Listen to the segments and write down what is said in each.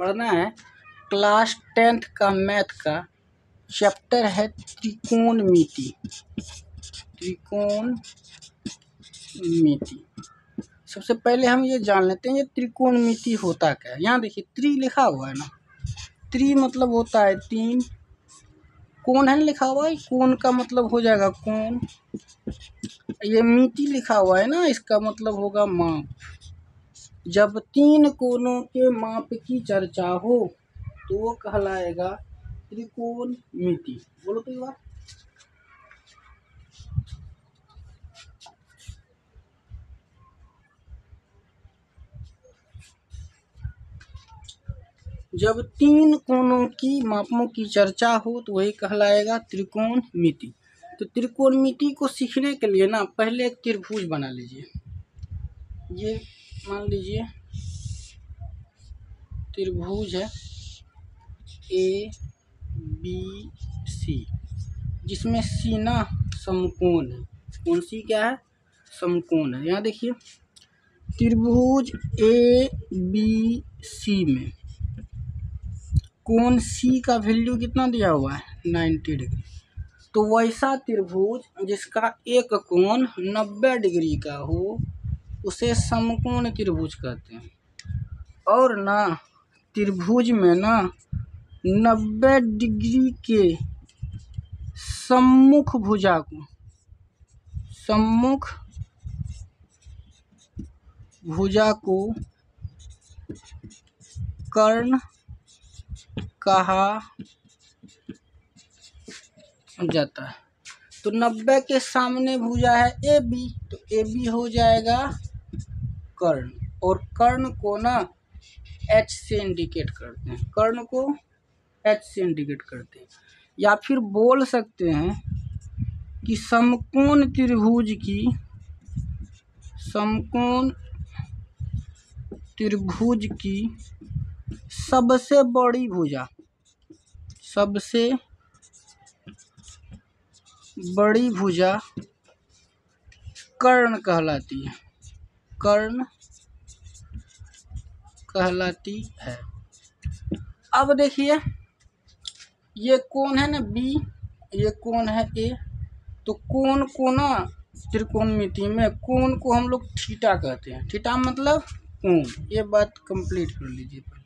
पढ़ना है। Class 10th का मैथ का चैप्टर है त्रिकोणमिति। त्रिकोणमिति। सबसे पहले हम ये जान लेते हैं ये त्रिकोणमिति होता क्या है। यहाँ देखिए त्रि लिखा हुआ है ना, त्रि मतलब होता है 3, कोण है लिखा हुआ है, कोण का मतलब हो जाएगा कोण। ये मिति लिखा हुआ है ना, इसका मतलब होगा माप। जब 3 कोणों के माप की चर्चा हो तो वो कहलाएगा त्रिकोणमिति। बोलो तो ये बात। जब 3 कोणों की मापों की चर्चा हो तो वही कहलाएगा त्रिकोणमिति। तो त्रिकोणमिति को सीखने के लिए ना पहले एक त्रिभुज बना लीजिए। ये मान लीजिए त्रिभुज है ABC, जिसमें सी ना समकोण है। कौन सी क्या है? समकोण है। यहाँ देखिए त्रिभुज ABC में कोण C का वैल्यू कितना दिया हुआ है? 90 डिग्री। तो वैसा त्रिभुज जिसका एक कोण 90 डिग्री का हो उसे समकोण त्रिभुज कहते हैं। और ना त्रिभुज में ना 90 डिग्री के सम्मुख भुजा को कर्ण कहा जाता है। तो 90 के सामने भुजा है AB, तो AB हो जाएगा कर्ण। और कर्ण को ना H से इंडिकेट करते हैं, कर्ण को H से इंडिकेट करते हैं। या फिर बोल सकते हैं कि समकोण त्रिभुज की सबसे बड़ी भुजा कर्ण कहलाती है। अब देखिए ये कोण है ना B, ये कोण है A। तो कोण को ना त्रिकोणमिति में कोण को हम लोग थीटा कहते हैं। थीटा मतलब कोण। ये बात कंप्लीट कर लीजिए पहले।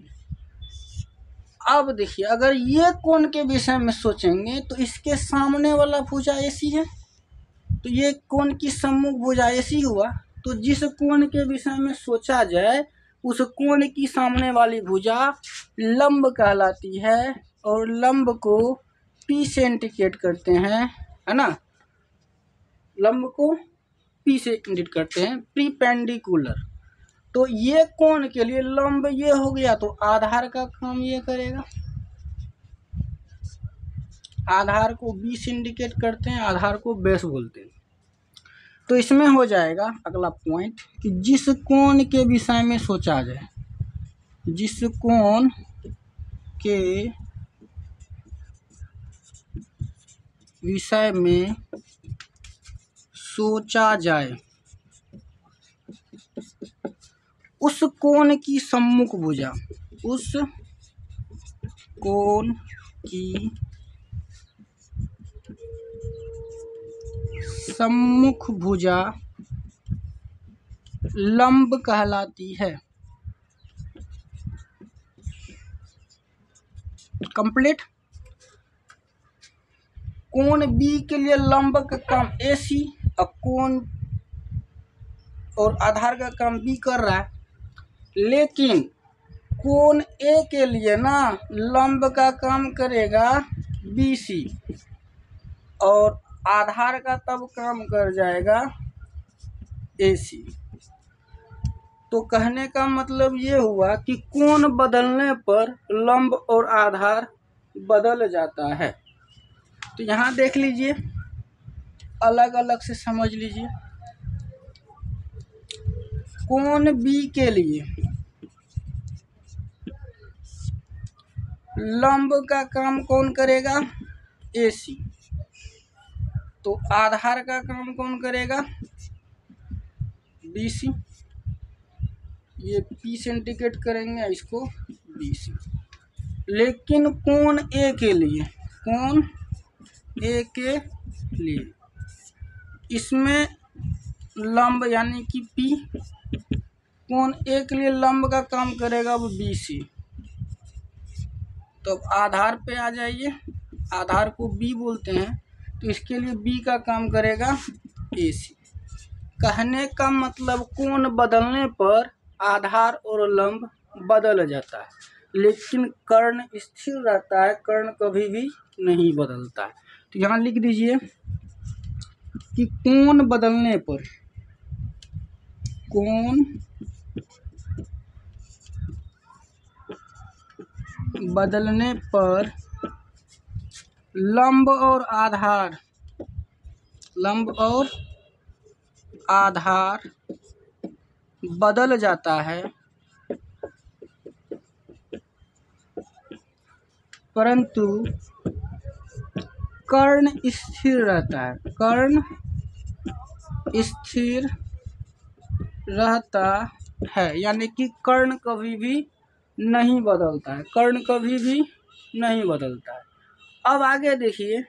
अब देखिए अगर ये कोण के विषय में सोचेंगे तो इसके सामने वाला भुजा AC है, तो ये कोण की सम्मुख भुजा AC हुआ। तो जिस कोण के विषय में सोचा जाए उस कोण की सामने वाली भुजा लंब कहलाती है। और लंब को P से इंडिकेट करते हैं, है ना। लंब को P से इंडिकेट करते हैं, परपेंडिकुलर। तो ये कोण के लिए लंब ये हो गया तो आधार का काम ये करेगा। आधार को B से इंडिकेट करते हैं, आधार को बेस बोलते हैं। तो इसमें हो जाएगा अगला पॉइंट कि जिस कोण के विषय में सोचा जाए, जिस कोण के विषय में सोचा जाए उस कोण की सम्मुख भुजा, उस कोण की सम्मुख भुजा लंब कहलाती है। कंप्लीट। कोण B के लिए लंब का काम AC और कोण और आधार का काम B कर रहा है। लेकिन कोण A के लिए ना लंब का काम करेगा BC और आधार का तब काम कर जाएगा AC। तो कहने का मतलब ये हुआ कि कोण बदलने पर लंब और आधार बदल जाता है। तो यहाँ देख लीजिए, अलग अलग से समझ लीजिए। कोण B के लिए लंब का काम कौन करेगा? AC। तो आधार का काम कौन करेगा? BC। ये P से इंडिकेट करेंगे, इसको बी सी। लेकिन कोण ए के लिए, कोण ए के लिए इसमें लंब यानी कि पी, कोण ए के लिए लंब का काम करेगा वो बी सी। तो अब आधार पे आ जाइए, आधार को बी बोलते हैं, तो इसके लिए बी का काम करेगा ए सी। कहने का मतलब कोण बदलने पर आधार और लंब बदल जाता है, लेकिन कर्ण स्थिर रहता है, कर्ण कभी भी नहीं बदलता है। तो यहाँ लिख दीजिए कि कोण बदलने पर, कोण बदलने पर लंब और आधार, लंब और आधार बदल जाता है, परंतु कर्ण स्थिर रहता है, कर्ण स्थिर रहता है, यानी कि कर्ण कभी भी नहीं बदलता है, कर्ण कभी भी नहीं बदलता है। अब आगे देखिए,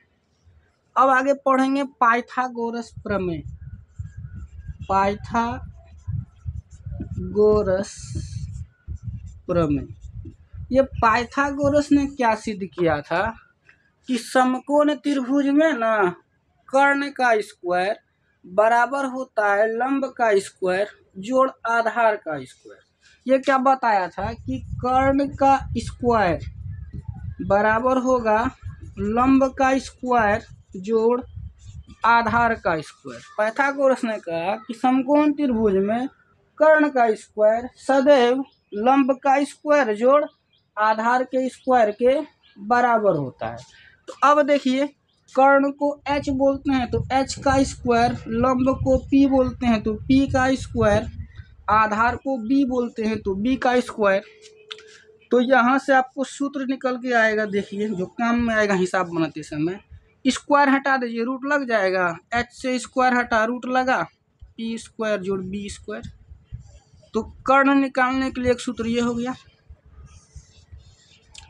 अब आगे पढ़ेंगे पाइथागोरस प्रमेय। पाइथागोरस प्रमेय, ये पाइथागोरस ने क्या सिद्ध किया था कि समकोण त्रिभुज में ना कर्ण का स्क्वायर बराबर होता है लंब का स्क्वायर जोड़ आधार का स्क्वायर। ये क्या बताया था कि कर्ण का स्क्वायर बराबर होगा लंब का स्क्वायर जोड़ आधार का स्क्वायर। पाइथागोरस ने कहा कि समकोण त्रिभुज में कर्ण का स्क्वायर सदैव लंब का स्क्वायर जोड़ आधार के स्क्वायर के बराबर होता है। तो अब देखिए, कर्ण को h बोलते हैं तो h का स्क्वायर, लंब को p बोलते हैं तो p का स्क्वायर, आधार को b बोलते हैं तो b का स्क्वायर। तो यहाँ से आपको सूत्र निकल के आएगा, देखिए जो काम में आएगा हिसाब बनाते समय। स्क्वायर हटा दीजिए, रूट लग जाएगा, h से स्क्वायर हटा रूट लगा, p स्क्वायर जोड़ b स्क्वायर। तो कर्ण निकालने के लिए एक सूत्र ये हो गया।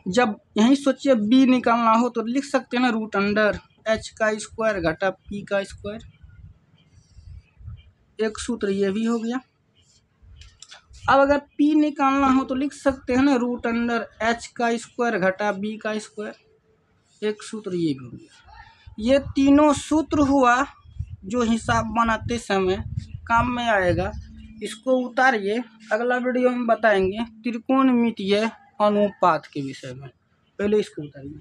जब यही सोचिए b निकालना हो तो लिख सकते हैं ना, रूट अंडर h का स्क्वायर घटा p का स्क्वायर। एक सूत्र ये भी हो गया। अब अगर p निकालना हो तो लिख सकते हैं ना, रूट अंडर h का स्क्वायर घटा b का स्क्वायर। एक सूत्र ये भी हो गया। ये तीनों सूत्र हुआ जो हिसाब बनाते समय काम में आएगा। इसको उतारिए, अगला वीडियो में बताएंगे त्रिकोणमितीय अनुपात के विषय में। पहले इसको उतारिए।